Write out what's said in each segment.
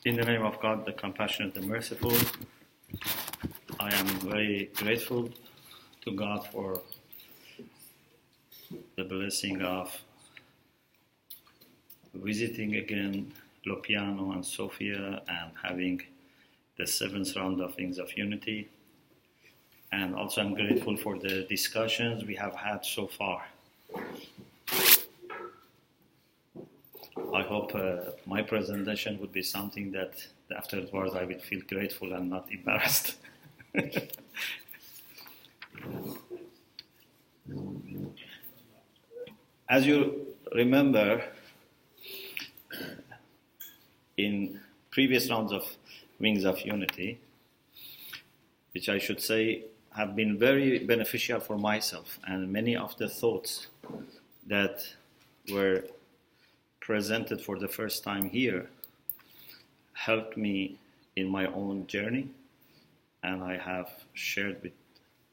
In the name of God, the compassionate and merciful, I am very grateful to God for the blessing of visiting again Lopiano and Sophia and having the seventh round of Wings of Unity. And also I'm grateful for the discussions we have had so far. I hope my presentation would be something that afterwards I will feel grateful and not embarrassed. As you remember, in previous rounds of Wings of Unity, which I should say have been very beneficial for myself, and many of the thoughts that were presented for the first time here helped me in my own journey, and I have shared with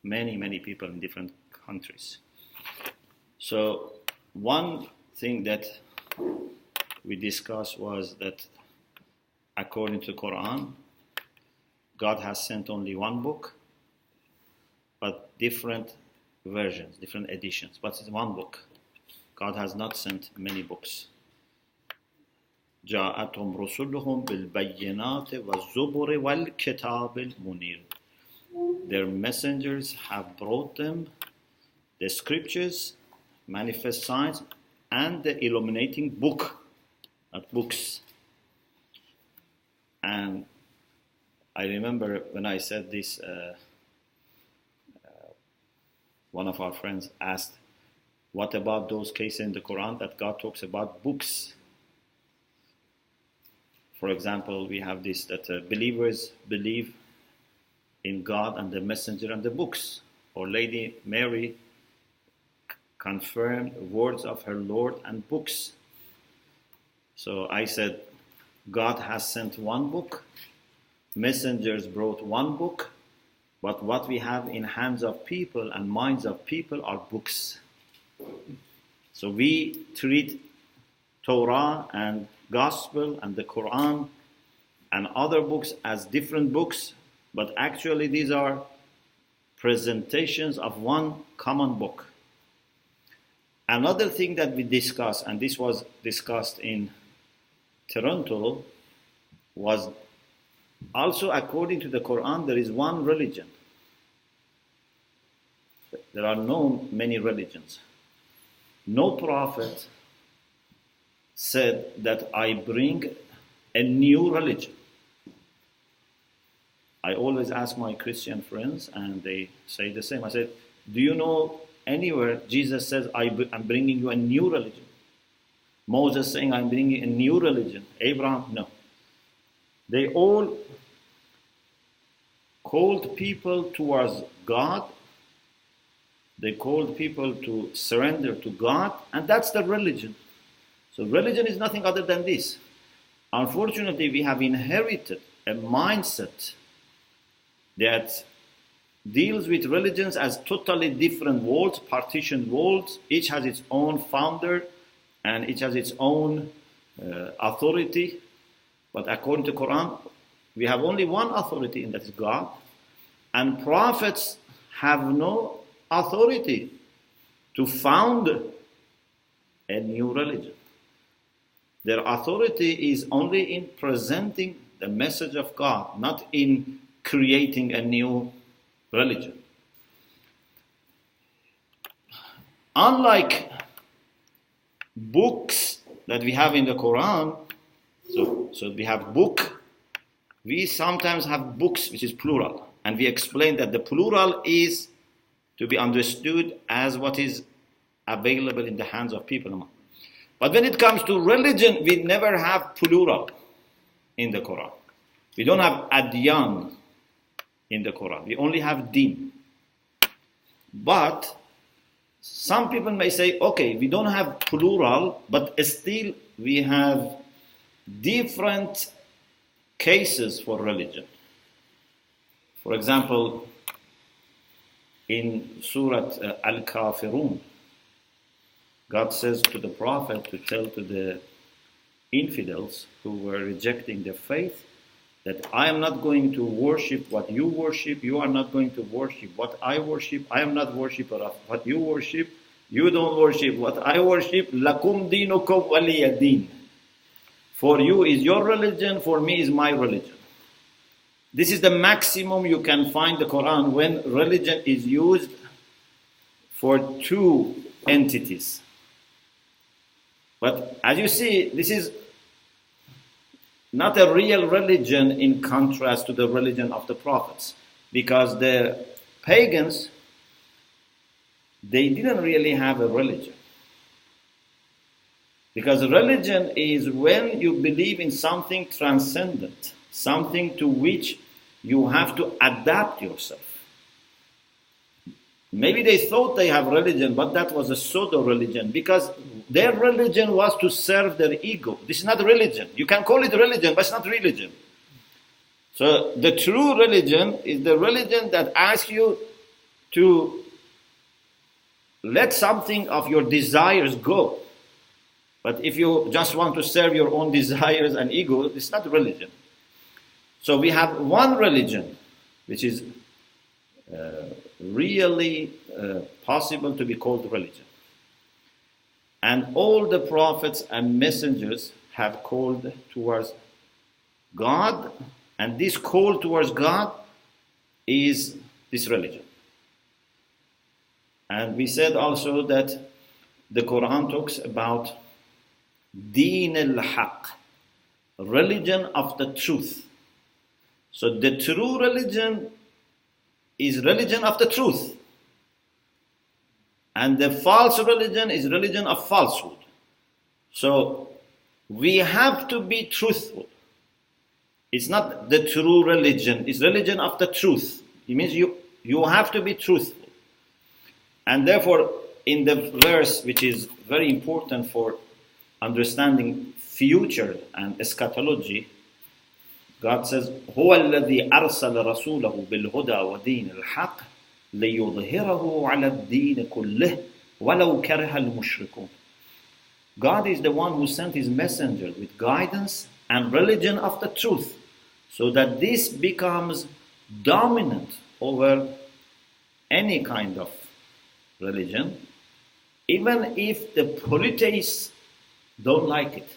many people in different countries. So one thing that we discussed was that according to Quran, God has sent only one book, but different versions, different editions, but it's one book. God has not sent many books. جاءتهم رسلهم بالبينات والزبر والكتاب المنير. Their messengers have brought them the scriptures, manifest signs, and the illuminating book, not books. And I remember when I said this, one of our friends asked, what about those cases in the Quran that God talks about books? For example, we have this, that believers believe in God and the messenger and the books. Or Lady Mary confirmed words of her Lord and books. So I said, God has sent one book, messengers brought one book, but what we have in hands of people and minds of people are books. So we treat Torah and Gospel and the Quran and other books as different books, but actually these are presentations of one common book. Another thing that we discussed, and this was discussed in Toronto, was also according to the Quran there is one religion. There are no many religions. No prophet said that I bring a new religion. I always ask my Christian friends, and they say the same. I said, do you know anywhere Jesus says, I'm bringing you a new religion? Moses saying, I'm bringing a new religion. Abraham, no. They all called people towards God. They called people to surrender to God, and that's the religion. So religion is nothing other than this. Unfortunately, we have inherited a mindset that deals with religions as totally different worlds, partitioned worlds. Each has its own founder and each has its own authority. But according to Quran, we have only one authority, and that is God. And prophets have no authority to found a new religion. Their authority is only in presenting the message of God, not in creating a new religion. Unlike books that we have in the Quran, so we have book, we sometimes have books, which is plural. And we explain that the plural is to be understood as what is available in the hands of people. But when it comes to religion, we never have plural in the Quran. We don't have adyan in the Quran. We only have din. But some people may say, okay, we don't have plural, but still we have different cases for religion. For example, in Surah Al-Kafirun, God says to the Prophet to tell to the infidels who were rejecting the faith, that I am not going to worship what you worship, you are not going to worship what I worship, I am not worshiper of what you worship, you don't worship what I worship, lakum dinukum waliya din. For you is your religion, for me is my religion. This is the maximum you can find the Quran when religion is used for two entities. But as you see, this is not a real religion in contrast to the religion of the prophets. Because the pagans, they didn't really have a religion. Because religion is when you believe in something transcendent, something to which you have to adapt yourself. Maybe they thought they have religion, but that was a pseudo-religion, because their religion was to serve their ego. This is not religion. You can call it religion, but it's not religion. So the true religion is the religion that asks you to let something of your desires go. But if you just want to serve your own desires and ego, it's not religion. So we have one religion, which is really possible to be called religion. And all the prophets and messengers have called towards God, and this call towards God is this religion. And we said also that the Quran talks about Deen al-Haq, religion of the truth. So the true religion is religion of the truth. And the false religion is religion of falsehood. So we have to be truthful. It's not the true religion, it's religion of the truth. It means you have to be truthful. And therefore, in the verse, which is very important for understanding future and eschatology, God says, هو الذي أرسل رسوله بالهدى ودين الحق ليظهره على الدين كله ولو كره المشركون. God is the one who sent his messenger with guidance and religion of the truth, so that this becomes dominant over any kind of religion, even if the polytheists don't like it.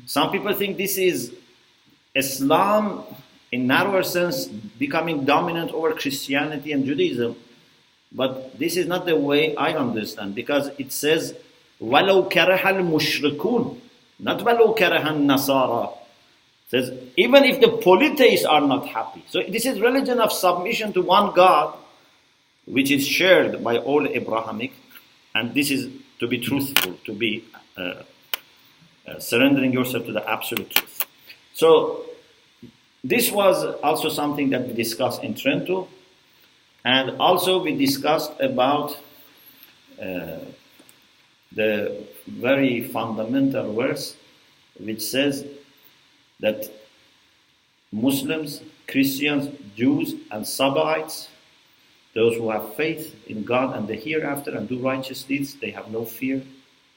Some people think this is Islam, in narrower sense, becoming dominant over Christianity and Judaism. But this is not the way I understand, because it says, وَلَوْ كَرَهَ الْمُشْرِكُونَ, not وَلَوْ كَرَهَ النَّصَارَى. It says, even if the polytheists are not happy. So this is religion of submission to one God, which is shared by all Abrahamic, and this is to be truthful, to be surrendering yourself to the absolute truth. So this was also something that we discussed in Trento, and also we discussed about the very fundamental verse which says that Muslims, Christians, Jews, and Sabbaites, those who have faith in God and the hereafter and do righteous deeds, they have no fear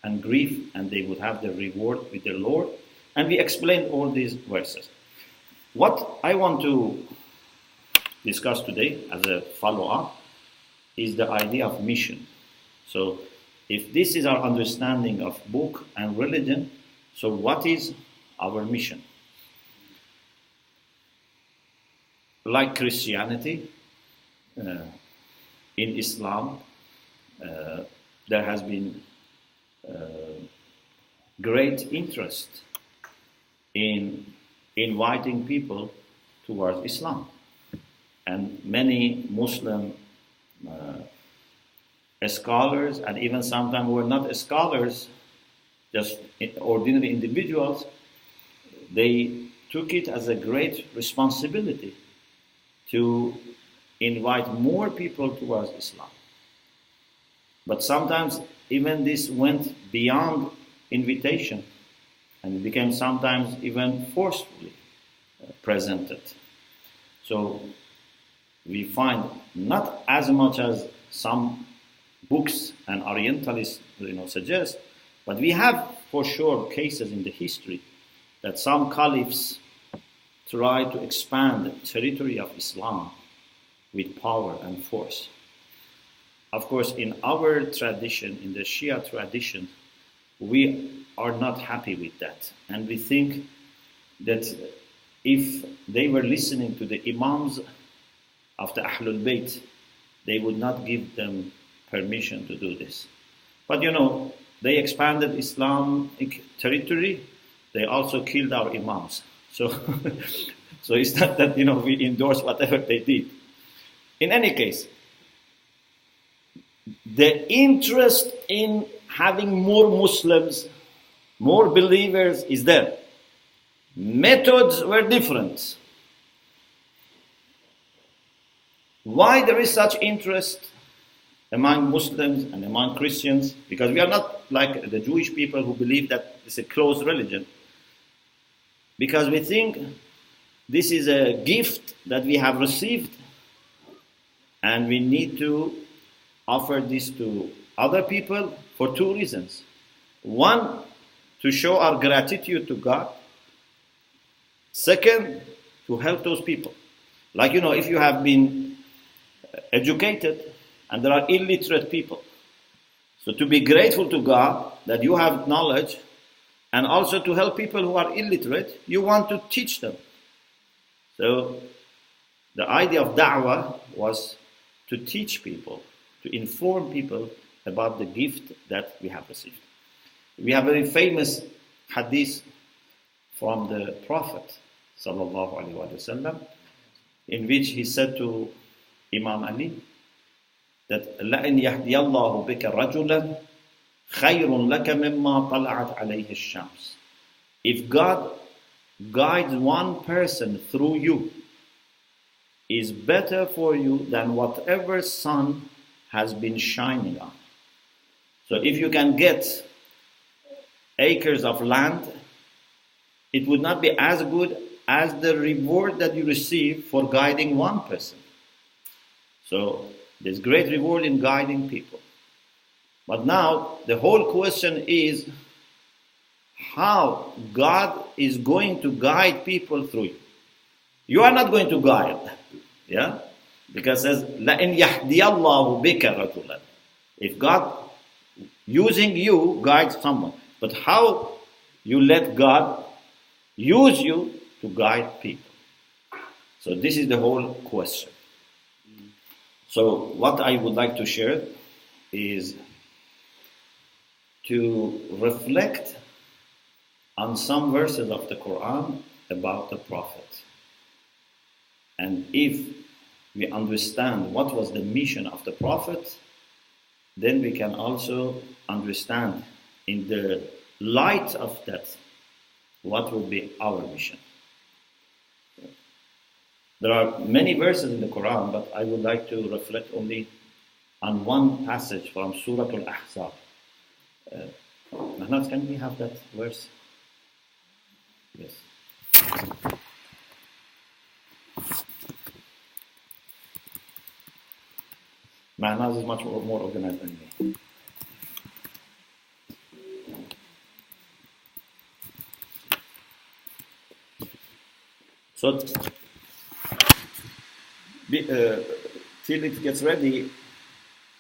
and grief, and they would have their reward with the Lord. And we explained all these verses. What I want to discuss today as a follow-up is the idea of mission. So if this is our understanding of book and religion, so what is our mission? Like Christianity, in Islam, there has been great interest in inviting people towards Islam. And many Muslim scholars, and even sometimes who are not scholars, just ordinary individuals, they took it as a great responsibility to invite more people towards Islam. But sometimes even this went beyond invitation, and it became sometimes even forcefully presented. So we find not as much as some books and Orientalists suggest, but we have for sure cases in the history that some caliphs try to expand the territory of Islam with power and force. Of course, in our tradition, in the Shia tradition, we are not happy with that. And we think that if they were listening to the Imams of the Ahlul Bayt, they would not give them permission to do this. But they expanded Islamic territory, they also killed our Imams. So, so it's not that we endorse whatever they did. In any case, the interest in having more Muslims, more believers is there. Methods were different. Why there is such interest among Muslims and among Christians? Because we are not like the Jewish people who believe that it's a closed religion. Because we think this is a gift that we have received and we need to offer this to other people for two reasons. One, to show our gratitude to God. Second, to help those people. Like, if you have been educated and there are illiterate people. So to be grateful to God that you have knowledge, and also to help people who are illiterate, you want to teach them. So the idea of da'wah was to teach people, to inform people about the gift that we have received. We have a very famous hadith from the Prophet sallallahu alaihi wasallam, in which he said to Imam Ali that لَإِنْ يَهْدِيَ اللَّهُ بِكَ رَجُلًا خَيْرٌ لَكَ مِمَّا طَلَعَتْ عَلَيْهِ الشَّمْسِ. If God guides one person through you, is better for you than whatever sun has been shining on. So if you can get acres of land, it would not be as good as the reward that you receive for guiding one person. So there's great reward in guiding people. But now the whole question is how God is going to guide people through you. You are not going to guide. Yeah? Because it says, لَإِنْ يَهْدِيَ اللَّهُ بِكَ رَجُلًا. If God using you guides someone. But how you let God use you to guide people? So this is the whole question. So what I would like to share is to reflect on some verses of the Quran about the Prophet. And if we understand what was the mission of the Prophet, then we can also understand in the light of that what will be our mission. There are many verses in the Quran, but I would like to reflect only on one passage from Surah Al-Ahzab. Mahnaz, can we have that verse? Yes. Mahnaz is much more organized than me. So, till it gets ready,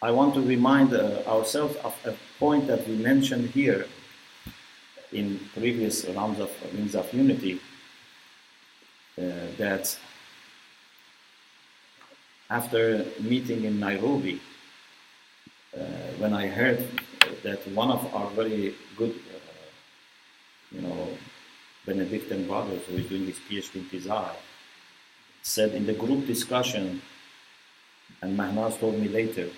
I want to remind ourselves of a point that we mentioned here in previous rounds of Wings of Unity, that after meeting in Nairobi, when I heard that one of our very good, Benedictine brothers who is doing his PhD in Pizarre, said in the group discussion, and Mahnaz told me later,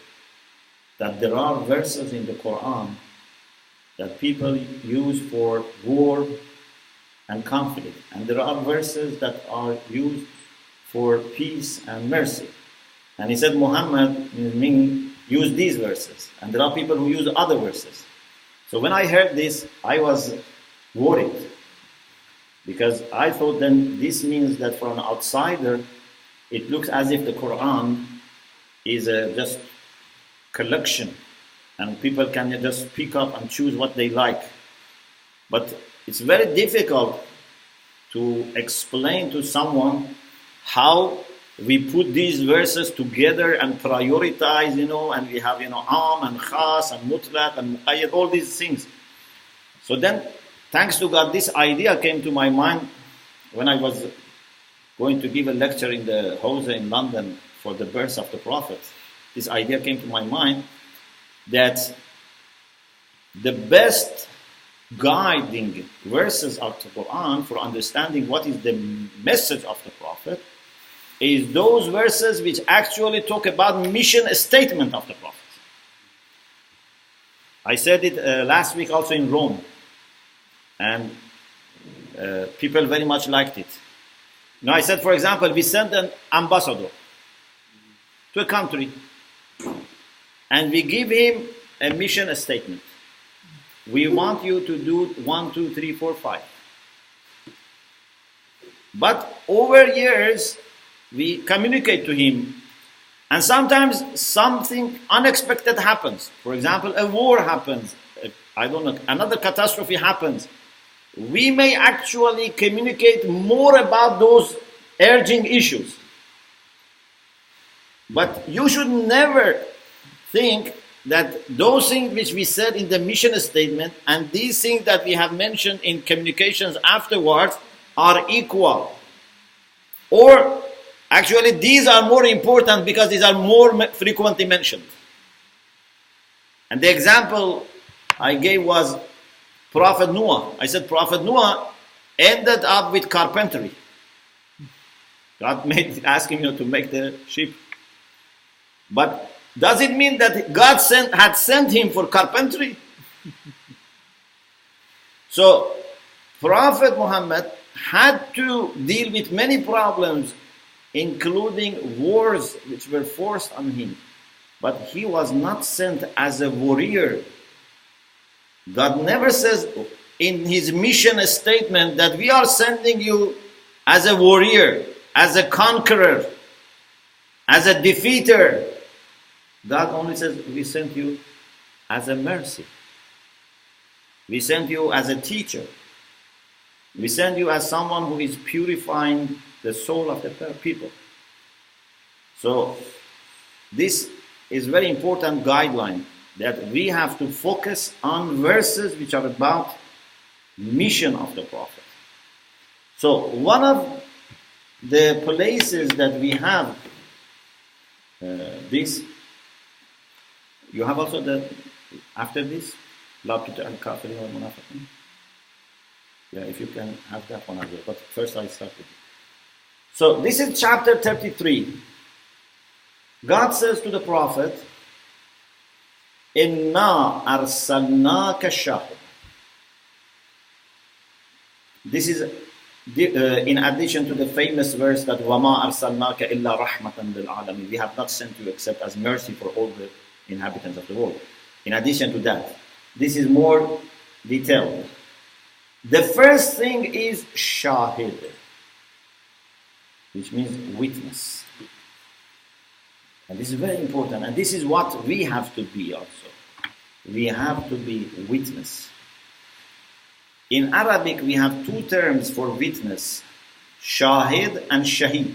that there are verses in the Quran that people use for war and conflict, and there are verses that are used for peace and mercy. And he said Muhammad used these verses, and there are people who use other verses. So when I heard this, I was worried, because I thought then this means that for an outsider, it looks as if the Quran is a just collection, and people can just pick up and choose what they like. But it's very difficult to explain to someone how we put these verses together and prioritize, and we have, am and khas and mutlaq and muqayyad, all these things. So then, thanks to God, this idea came to my mind when I was going to give a lecture in the Hosea in London for the birth of the Prophet. This idea came to my mind that the best guiding verses of the Quran for understanding what is the message of the Prophet is those verses which actually talk about mission statement of the Prophet. I said it last week also in Rome, and people very much liked it. Now I said, for example, we send an ambassador to a country and we give him a mission statement. We want you to do 1, 2, 3, 4, 5. But over years, we communicate to him, and sometimes something unexpected happens. For example, a war happens. Another catastrophe happens. We may actually communicate more about those urgent issues. But you should never think that those things which we said in the mission statement and these things that we have mentioned in communications afterwards are equal. Or actually these are more important because these are more frequently mentioned. And the example I gave was Prophet Noah. I said Prophet Noah ended up with carpentry. God asked him to make the ship. But does it mean that God had sent him for carpentry? So, Prophet Muhammad had to deal with many problems, including wars which were forced on him. But he was not sent as a warrior. God never says in his mission statement that we are sending you as a warrior, as a conqueror, as a defeater. God only says, we sent you as a mercy. We sent you as a teacher. We send you as someone who is purifying the soul of the people. So, this is very important guideline that we have to focus on verses which are about mission of the Prophet. So, one of the places that we have this. You have also after this, La Tuti al-Kafirin wal-Munafiqin. Yeah, if you can have that one as well. But first I start with it. So this is chapter 33. God says to the Prophet, Inna arsalnaka shahid. This is in addition to the famous verse that وَمَا أَرْسَلْنَاكَ إِلَّا رَحْمَةً لِلْعَالَمِينَ. We have not sent you except as mercy for all the inhabitants of the world. In addition to that, this is more detailed. The first thing is shahid, which means witness. And this is very important, and this is what we have to be also. We have to be witness. In Arabic, we have two terms for witness, shahid and shahid.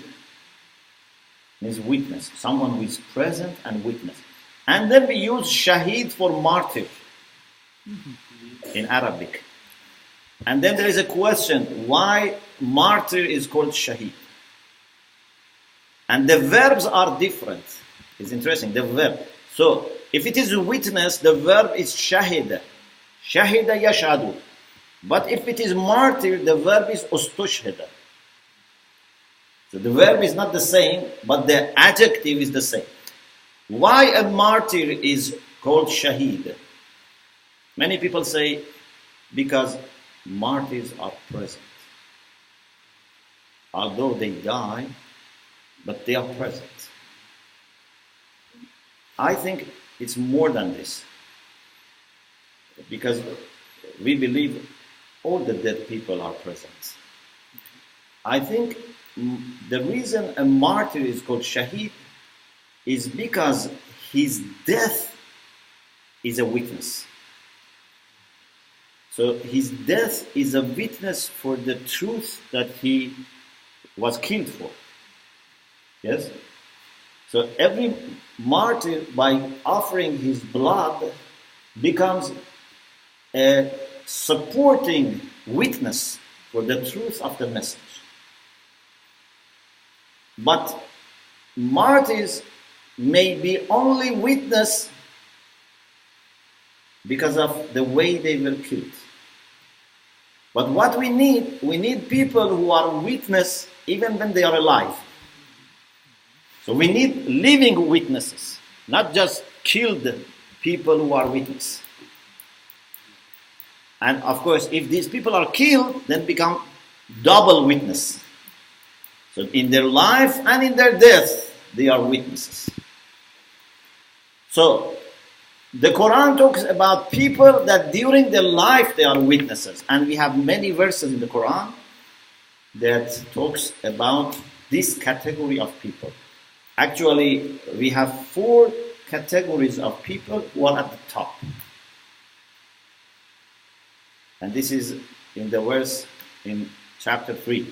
Means witness, someone who is present and witness. And then we use shahid for martyr in Arabic. And then there is a question, why martyr is called shahid? And the verbs are different. It's interesting, the verb. So, if it is witness, the verb is shahida. Shahida yashadu. But if it is martyr, the verb is ustushhida. So the verb is not the same, but the adjective is the same. Why a martyr is called shaheed? Many people say, because martyrs are present. Although they die, but they are present. I think it's more than this. Because we believe all the dead people are present. I think the reason a martyr is called shaheed is because his death is a witness. So his death is a witness for the truth that he was killed for. Yes? So every martyr, by offering his blood, becomes a supporting witness for the truth of the message. But martyrs may be only witness because of the way they were killed. But what we need people who are witness even when they are alive. So we need living witnesses, not just killed people who are witness. And of course, if these people are killed, then become double witness. So in their life and in their death, they are witnesses. So the Quran talks about people that during their life they are witnesses. And we have many verses in the Quran that talks about this category of people. Actually, we have 4 categories of people who are at the top. And this is in the verse in chapter 3.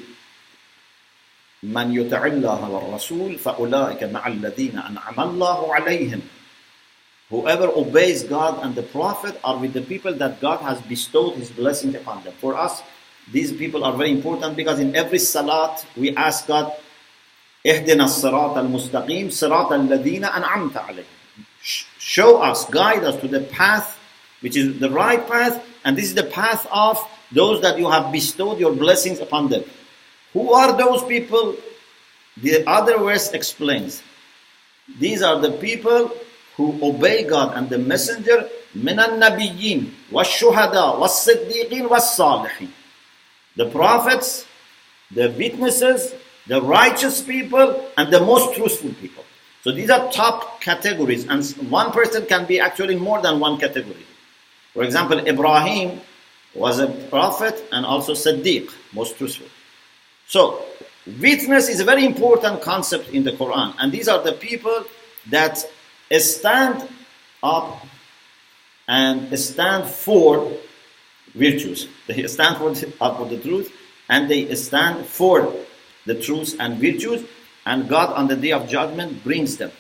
من يطع الله والرسول فأولئك مع الذين أنعم الله عليهم. Whoever obeys God and the Prophet are with the people that God has bestowed His blessings upon them. For us, these people are very important because in every salat we ask God, اهدنا الصراط المستقيم صراط الذين أنعمت عليهم. Show us, guide us to the path which is the right path, and this is the path of those that you have bestowed your blessings upon them. Who are those people? The other verse explains. These are the people who obey God and the Messenger, من النبيين والشهداء والصديقين والصالحين. The prophets, the witnesses, the righteous people, and the most truthful people. So these are top categories, and one person can be actually more than one category. For example, Ibrahim was a prophet and also Siddiq, most truthful. So, witness is a very important concept in the Quran, and these are the people that stand up and stand for virtues. They stand for the truth, and they stand for the truth and virtues, and God on the day of judgment brings them.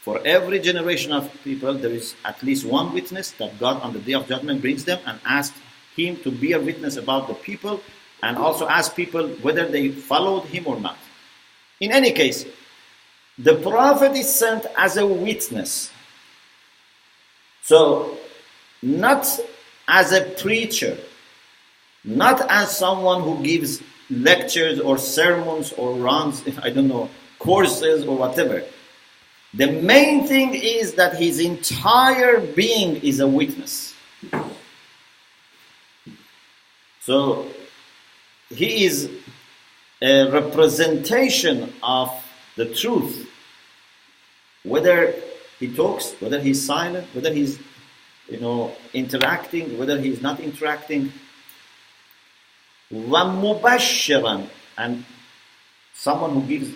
For every generation of people, there is at least one witness that God on the day of judgment brings them and asks him to be a witness about the people, and also ask people whether they followed him or not. In any case, the Prophet is sent as a witness. So, not as a preacher, not as someone who gives lectures or sermons or runs, courses or whatever. The main thing is that his entire being is a witness. So, he is a representation of the truth. Whether he talks, whether he's silent, whether he's interacting, whether he's not interacting. وَمُبَشِّرًا, and someone who gives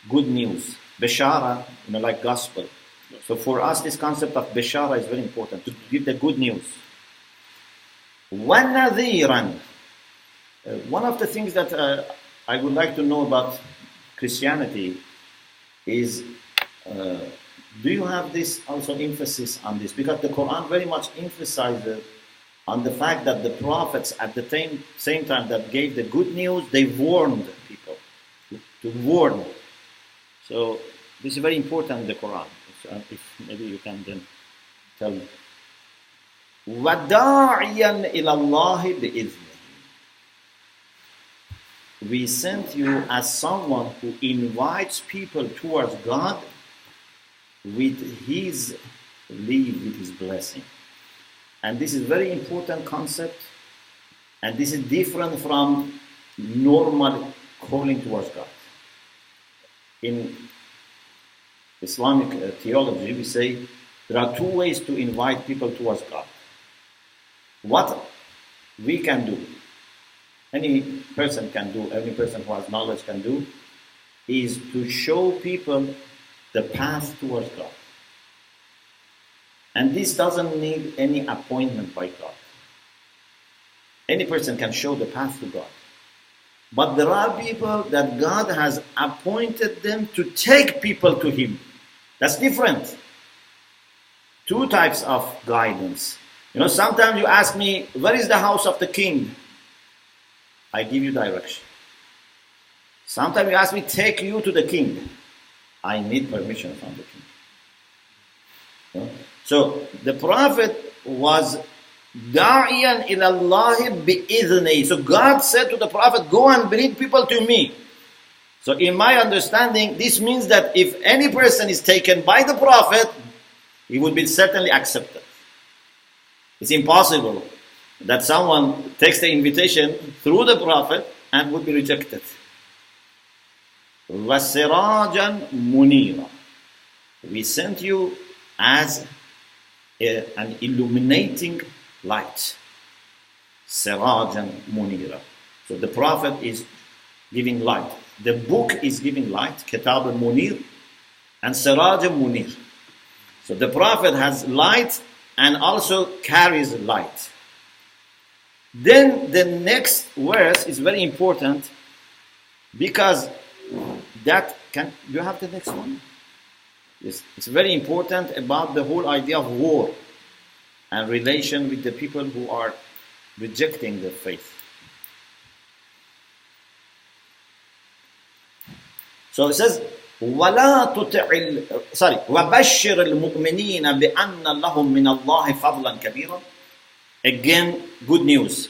good news. Bishara, like gospel. So for us, this concept of Bishara is very important, to give the good news. وَنَذِيرًا. One of the things that I would like to know about Christianity is, do you have this also emphasis on this? Because the Quran very much emphasizes on the fact that the prophets at the same time that gave the good news, they warned people to warn. So this is very important in the Quran. If maybe you can then tell me. وَدَاعِيًا إِلَى اللَّهِ بِإِذْنِهِ. We sent you as someone who invites people towards God with His leave, with His blessing. And this is a very important concept, and this is different from normal calling towards God. In Islamic theology, we say there are 2 ways to invite people towards God. What we can do, any person can do, every person who has knowledge can do, is to show people the path towards God. And this doesn't need any appointment by God. Any person can show the path to God. But there are people that God has appointed them to take people to Him. That's different. Two types of guidance. Sometimes you ask me, where is the house of the king? I give you direction. Sometimes you ask me, take you to the king. I need permission from the king. So the Prophet was da'iyan ilallahi bi'idhni. So God said to the Prophet, go and bring people to me. So in my understanding, this means that if any person is taken by the Prophet, he would be certainly accepted. It's impossible that someone takes the invitation through the Prophet and would be rejected. وَسِرَاجًا مُنِيرًا. We sent you as an illuminating light. Sirajan Munira. So the Prophet is giving light. The book is giving light, Kitab al-Munir, and Siraj al-Munir. So the Prophet has light and also carries light. Then the next verse is very important because you have the next one? Yes, it's very important about the whole idea of war and relation with the people who are rejecting the faith. So it says, وَبَشِّرِ الْمُؤْمِنِينَ بِأَنَّ لَهُم مِّنَ اللَّهِ فَضْلًا كَبِيرًا. Again, good news.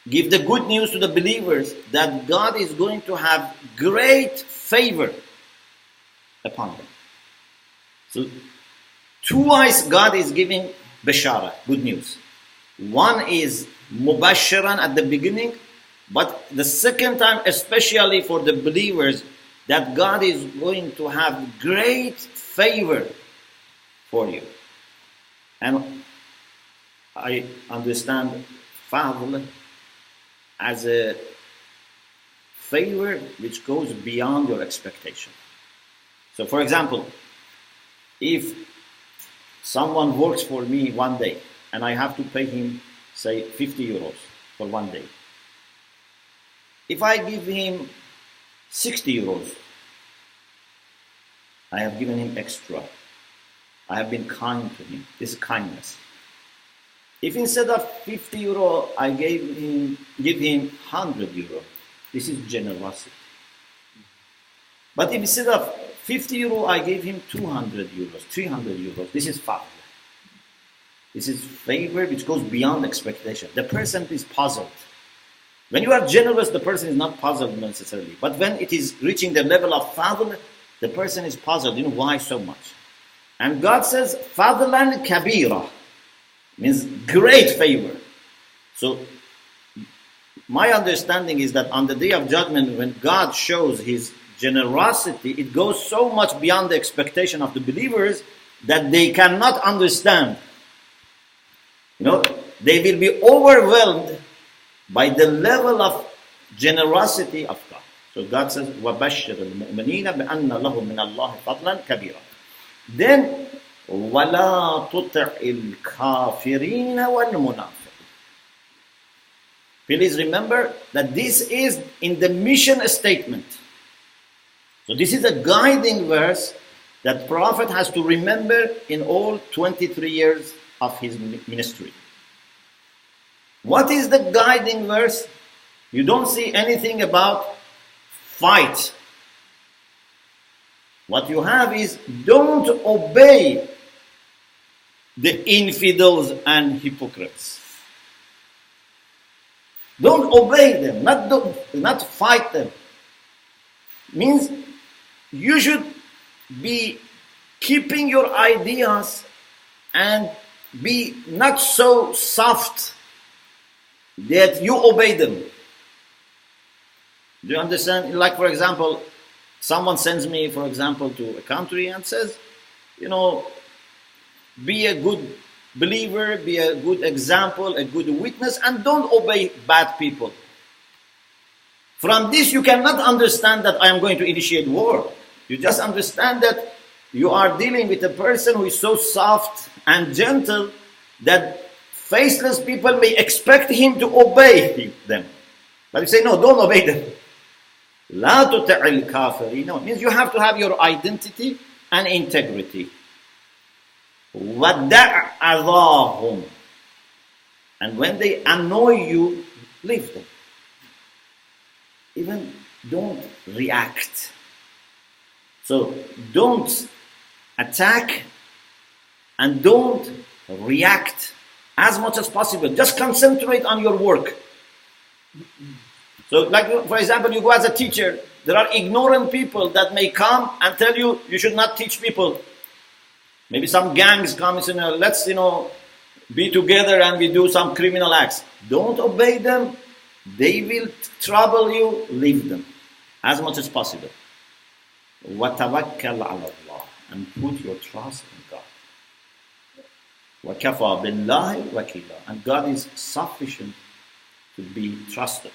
Give the good news to the believers that God is going to have great favor upon them. So, twice God is giving bashara, good news. One is mubashiran at the beginning, but the second time, especially for the believers, that God is going to have great favor for you. And I understand fadl as a favor which goes beyond your expectation. So for example, if someone works for me one day and I have to pay him, say, 50 euros for one day. If I give him 60 euros, I have given him extra. I have been kind to him. This is kindness. If instead of 50 euro, I give him 100 euro, this is generosity. But if instead of 50 euro, I gave him 200 euros, 300 euros, this is fadl. This is favor which goes beyond expectation. The person is puzzled. When you are generous, the person is not puzzled necessarily. But when it is reaching the level of fadl, the person is puzzled. Why so much? And God says, fadlan kabira, means great favor. So, my understanding is that on the day of judgment, when God shows His generosity, it goes so much beyond the expectation of the believers that they cannot understand. They will be overwhelmed by the level of generosity of God. So God says, وَبَشِّرِ الْمُؤْمِنِينَ بِأَنَّ لَهُم مِّنَ اللَّهِ فَضْلًا كَبِيرًا. Then, وَلَا تُطِعِ الْكَافِرِينَ وَالْمُنَافِقِينَ. Please remember that this is in the mission statement. So this is a guiding verse that Prophet has to remember in all 23 years of his ministry. What is the guiding verse? You don't see anything about fight. What you have is, don't obey the infidels and hypocrites. Don't obey them, not fight them. Means you should be keeping your ideas and be not so soft that you obey them. Do you understand? Like, for example, someone sends me, for example, to a country and says, be a good believer, be a good example, a good witness, and don't obey bad people. From this, you cannot understand that I am going to initiate war. You just understand that you are dealing with a person who is so soft and gentle that faithless people may expect him to obey them. But you say, no, don't obey them. لا تطع الكافرين. No, it means you have to have your identity and integrity. وَدَعْ أَذَاهُمْ. And when they annoy you, leave them. Even don't react. So don't attack and don't react as much as possible. Just concentrate on your work. So like, for example, you go as a teacher, there are ignorant people that may come and tell you, you should not teach people. Maybe some gangs come and say, let's, be together and we do some criminal acts. Don't obey them. They will trouble you. Leave them as much as possible. وَتَوَكَّلْ عَلَى اللَّهِ. And put your trust in God. وَكَفَى بِاللَّهِ وَكِيلًا. And God is sufficient to be trusted.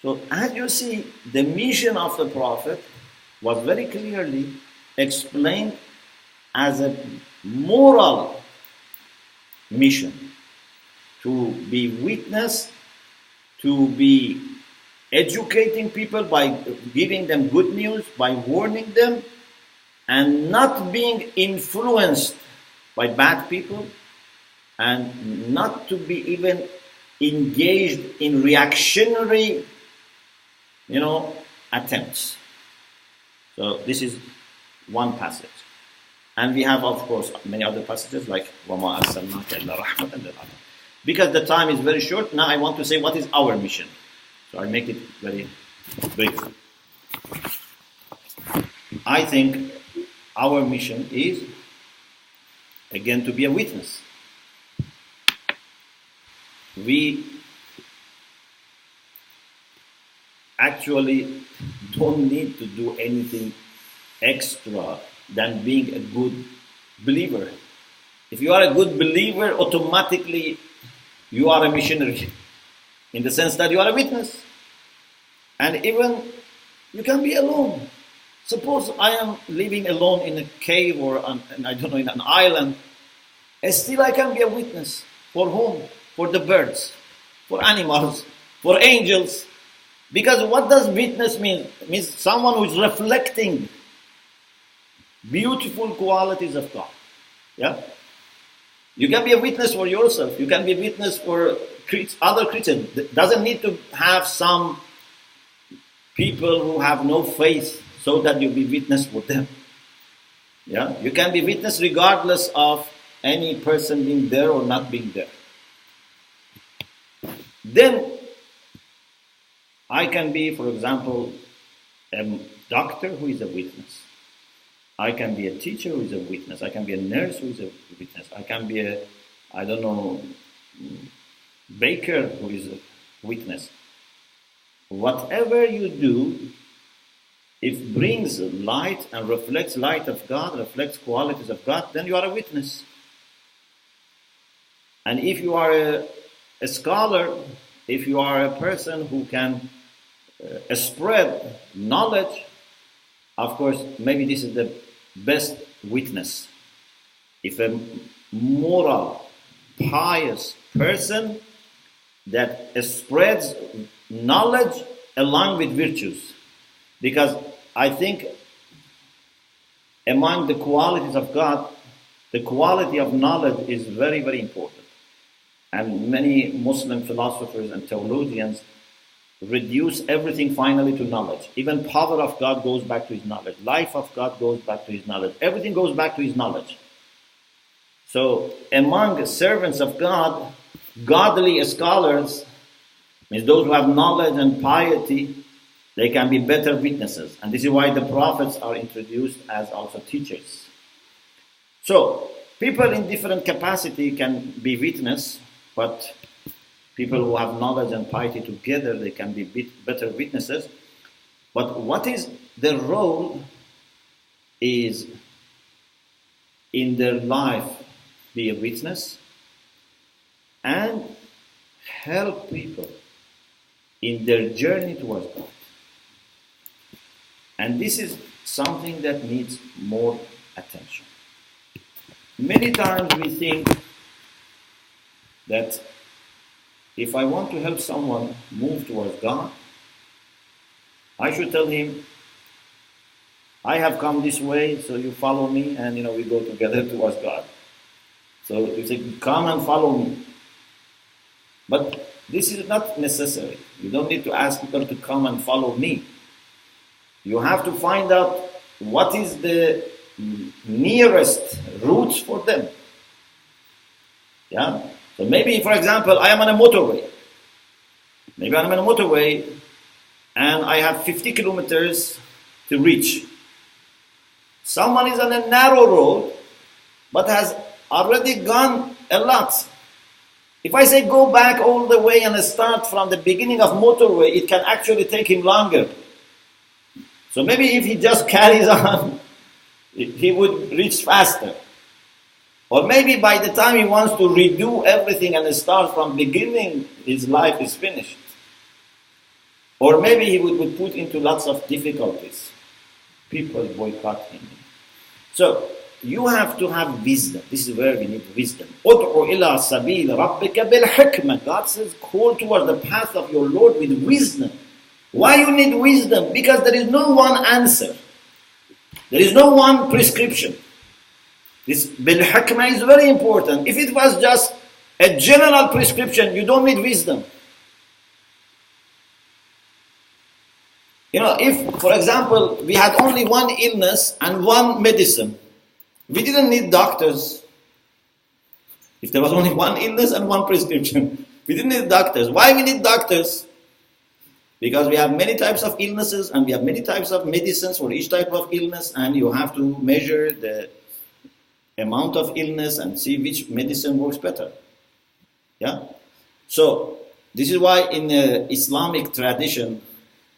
So as you see, the mission of the Prophet was very clearly explained as a moral mission, to be witness, to be educating people by giving them good news, by warning them, and not being influenced by bad people, and not to be even engaged in reactionary attempts. So this is one passage. And we have, of course, many other passages like وَمَا أَرْسَلْنَاكَ إِلَّا رَحْمَةً لِلْعَالَمِينَ. Because the time is very short, now I want to say what is our mission. So I make it very brief. I think our mission is, again, to be a witness. We actually don't need to do anything extra than being a good believer. If you are a good believer, automatically you are a missionary, in the sense that you are a witness. And even you can be alone. Suppose I am living alone in a cave or in an island, and still I can be a witness. For whom? For the birds, for animals, for angels. Because what does witness mean? It means someone who is reflecting beautiful qualities of God. Yeah? You can be a witness for yourself. You can be a witness for other creatures. It doesn't need to have some people who have no faith so that you be witness for them. Yeah? You can be witness regardless of any person being there or not being there. Then I can be, for example, a doctor who is a witness. I can be a teacher who is a witness. I can be a nurse who is a witness. I can be a, baker who is a witness. Whatever you do, if it brings light and reflects light of God, reflects qualities of God, then you are a witness. And if you are a scholar, if you are a person who can spread knowledge, of course, maybe this is the best witness. If a moral, pious person that spreads knowledge along with virtues. Because I think among the qualities of God, the quality of knowledge is very, very important. And many Muslim philosophers and theologians reduce everything finally to knowledge. Even power of God goes back to his knowledge. Life of God goes back to his knowledge. Everything goes back to his knowledge. So among servants of God, godly scholars, means those who have knowledge and piety, they can be better witnesses. And this is why the prophets are introduced as also teachers. So people in different capacity can be witness, but people who have knowledge and piety together, they can be better witnesses. But what is their role is in their life be a witness and help people in their journey towards God. And this is something that needs more attention. Many times we think that if I want to help someone move towards God, I should tell him, I have come this way, so you follow me, and we go together towards God. So you say, come and follow me. But this is not necessary. You don't need to ask people to come and follow me. You have to find out what is the nearest routes for them. Yeah? So maybe, for example, I am on a motorway. Maybe I'm on a motorway and I have 50 kilometers to reach. Someone is on a narrow road but has already gone a lot. If I say go back all the way and start from the beginning of motorway, it can actually take him longer. So maybe if he just carries on, he would reach faster. Or maybe by the time he wants to redo everything and start from beginning, his life is finished. Or maybe he would put into lots of difficulties. People boycott him. So, you have to have wisdom. This is where we need wisdom. أُدْعُ إِلَىٰ سَبِيلِ رَبِّكَ بِالْحِكْمَةِ. God says, call toward the path of your Lord with wisdom. Why you need wisdom? Because there is no one answer. There is no one prescription. This bil-hikmah is very important. If it was just a general prescription, you don't need wisdom. If, for example, we had only one illness and one medicine, we didn't need doctors. If there was only one illness and one prescription, we didn't need doctors. Why we need doctors? Because we have many types of illnesses and we have many types of medicines for each type of illness, and you have to measure the amount of illness and see which medicine works better. Yeah? So, this is why in the Islamic tradition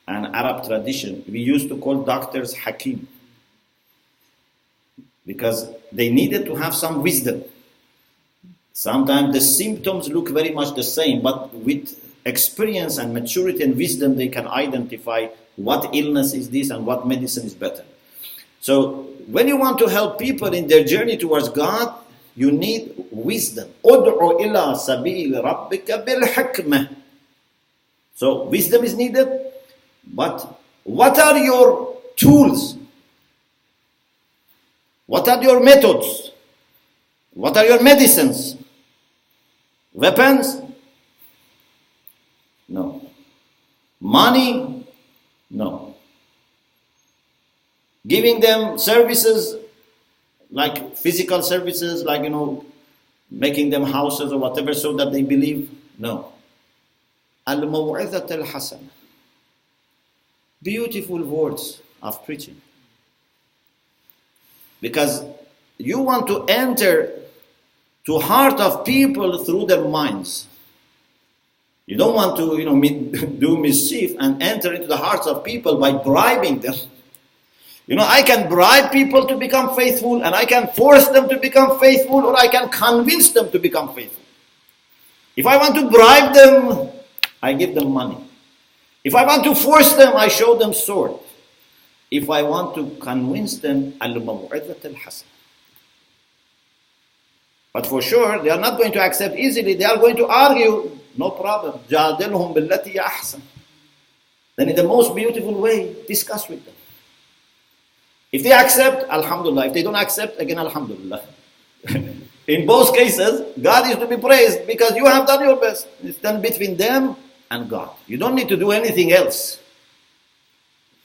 and Arab tradition, we used to call doctors Hakim. Because they needed to have some wisdom. Sometimes the symptoms look very much the same, but with experience and maturity and wisdom, they can identify what illness is this and what medicine is better. So, when you want to help people in their journey towards God, you need wisdom. أُدْعُ إِلَىٰ سَبِيلِ رَبِّكَ بِالْحِكْمَةِ. So, wisdom is needed, but what are your tools? What are your methods? What are your medicines? Weapons? No. Money? No. Giving them services, like physical services, like, making them houses or whatever so that they believe? No. Al-maw'izat al-hasan. Beautiful words of preaching. Because you want to enter to heart of people through their minds. You don't want to, do mischief and enter into the hearts of people by bribing them. I can bribe people to become faithful, and I can force them to become faithful, or I can convince them to become faithful. If I want to bribe them, I give them money. If I want to force them, I show them sword. If I want to convince them, al-maw'izat al-hasan. But for sure, they are not going to accept easily. They are going to argue. No problem. جَادِلْهُمْ بِالَّتِي أَحْسَنُ. Then in the most beautiful way, discuss with them. If they accept, alhamdulillah. If they don't accept, again, alhamdulillah. In both cases, God is to be praised because you have done your best. It's done between them and God. You don't need to do anything else.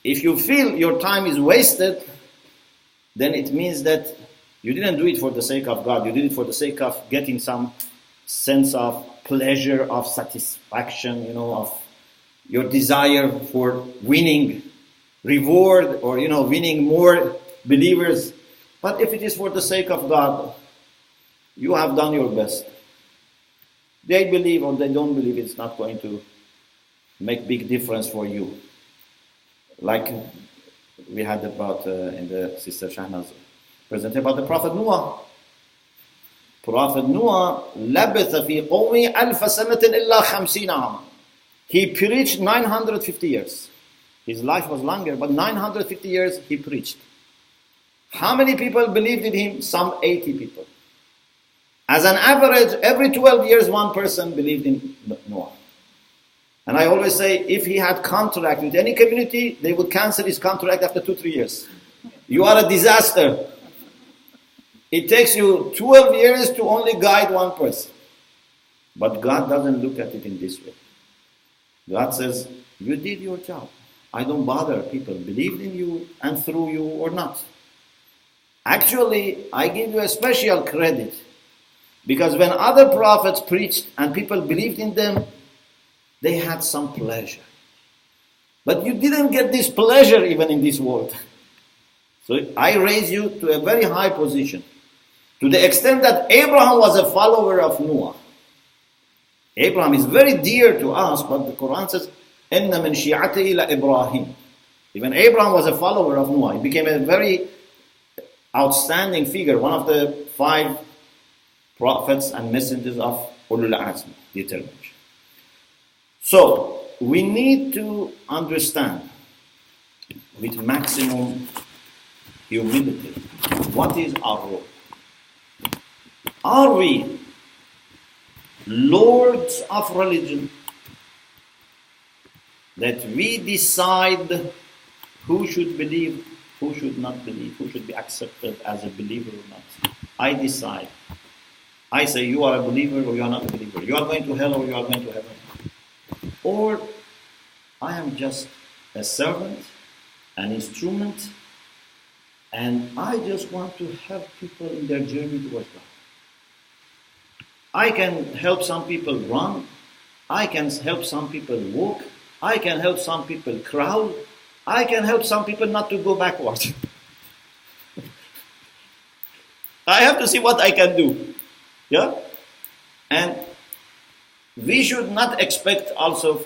If you feel your time is wasted, then it means that you didn't do it for the sake of God. You did it for the sake of getting some sense of pleasure, of satisfaction, of your desire for winning reward or, winning more believers. But if it is for the sake of God, you have done your best. They believe or they don't believe, it's not going to make big difference for you. Like we had about in the Sister Shahna's presentation about the Prophet Noah. Prophet Noah لبث في قومه ألف سنة إلا 50 عاما. He preached 950 years. His life was longer, but 950 years he preached. How many people believed in him? Some 80 people. As an average, every 12 years, one person believed in Noah. And I always say, if he had contract with any community, they would cancel his contract after 2-3 years. You are a disaster. It takes you 12 years to only guide one person. But God doesn't look at it in this way. God says, you did your job. I don't bother people believed in you and through you or not. Actually, I give you a special credit. Because when other prophets preached and people believed in them, they had some pleasure. But you didn't get this pleasure even in this world. So I raise you to a very high position. To the extent that Abraham was a follower of Noah. Abraham is very dear to us, but the Quran says, إِنَّ مِنْ شِيعَتِهِ لَإِبْرَاهِيمَ. Even Abraham was a follower of Noah. He became a very outstanding figure, one of the 5 prophets and messengers of Ulul Azm, the eternal. So, we need to understand with maximum humility what is our role. Are we lords of religion that we decide who should believe, who should not believe, who should be accepted as a believer or not? I decide. I say you are a believer or you are not a believer. You are going to hell or you are going to heaven. Or I am just a servant, an instrument, and I just want to help people in their journey towards God. I can help some people run. I can help some people walk. I can help some people crawl. I can help some people not to go backwards. I have to see what I can do. Yeah? And we should not expect also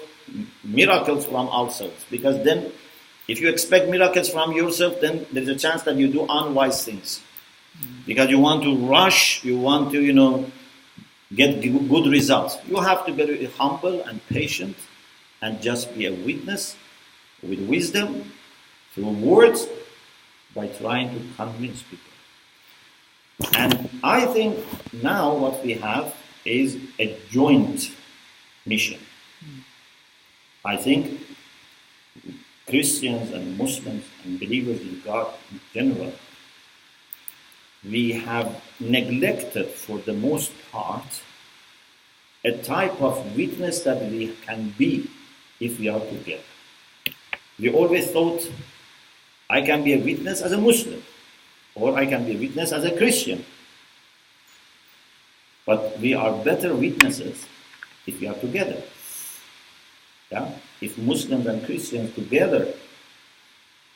miracles from ourselves, because then if you expect miracles from yourself, then there's a chance that you do unwise things. Because you want to rush, you want to, get good results. You have to be very humble and patient and just be a witness with wisdom through words by trying to convince people. And I think now what we have is a joint mission. I think Christians and Muslims and believers in God in general, we have neglected for the most part a type of witness that we can be if we are together. We always thought, I can be a witness as a Muslim, or I can be a witness as a Christian. But we are better witnesses if we are together. Yeah? If Muslims and Christians together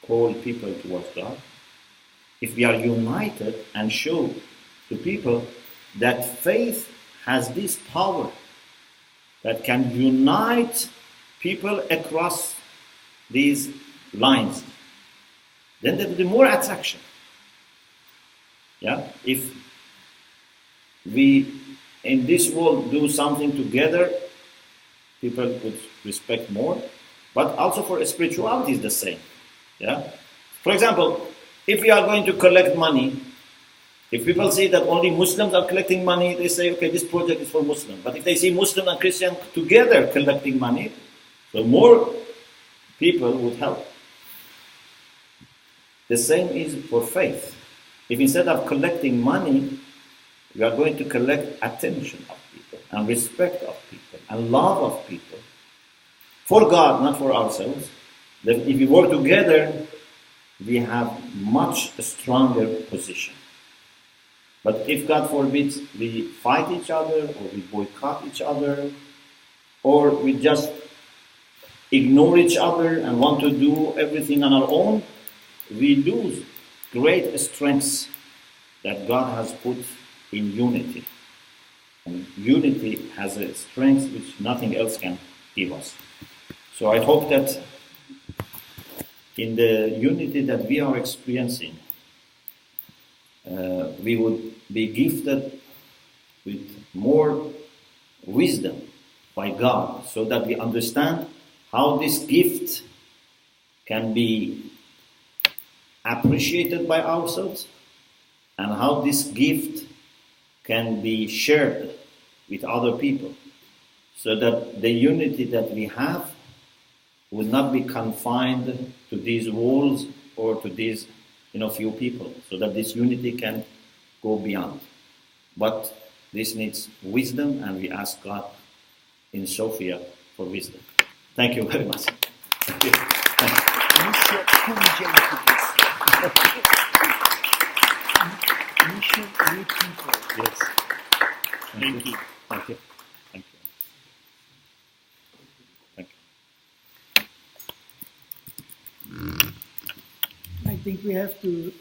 call people towards God, if we are united and show to people that faith has this power that can unite people across these lines, then there will be more attraction. Yeah? If we in this world do something together, people would respect more. But also for spirituality is the same. Yeah? For example, if we are going to collect money, if people see that only Muslims are collecting money, they say, okay, this project is for Muslims. But if they see Muslim and Christian together collecting money, so more people would help. The same is for faith. If instead of collecting money, we are going to collect attention of people and respect of people and love of people for God, not for ourselves, then if we work together, we have much stronger position. But if, God forbids, we fight each other, or we boycott each other, or we just ignore each other and want to do everything on our own, we lose great strengths that God has put in unity. And unity has a strength which nothing else can give us. So I hope that in the unity that we are experiencing, we would be gifted with more wisdom by God, so that we understand how this gift can be appreciated by ourselves, and how this gift can be shared with other people, so that the unity that we have will not be confined to these walls or to these few people, so that this unity can go beyond. But this needs wisdom, and we ask God in Sophia for wisdom. Thank you very much. Thank you. Yes. Thank you. Thank you. Thank you. Thank you. I think we have to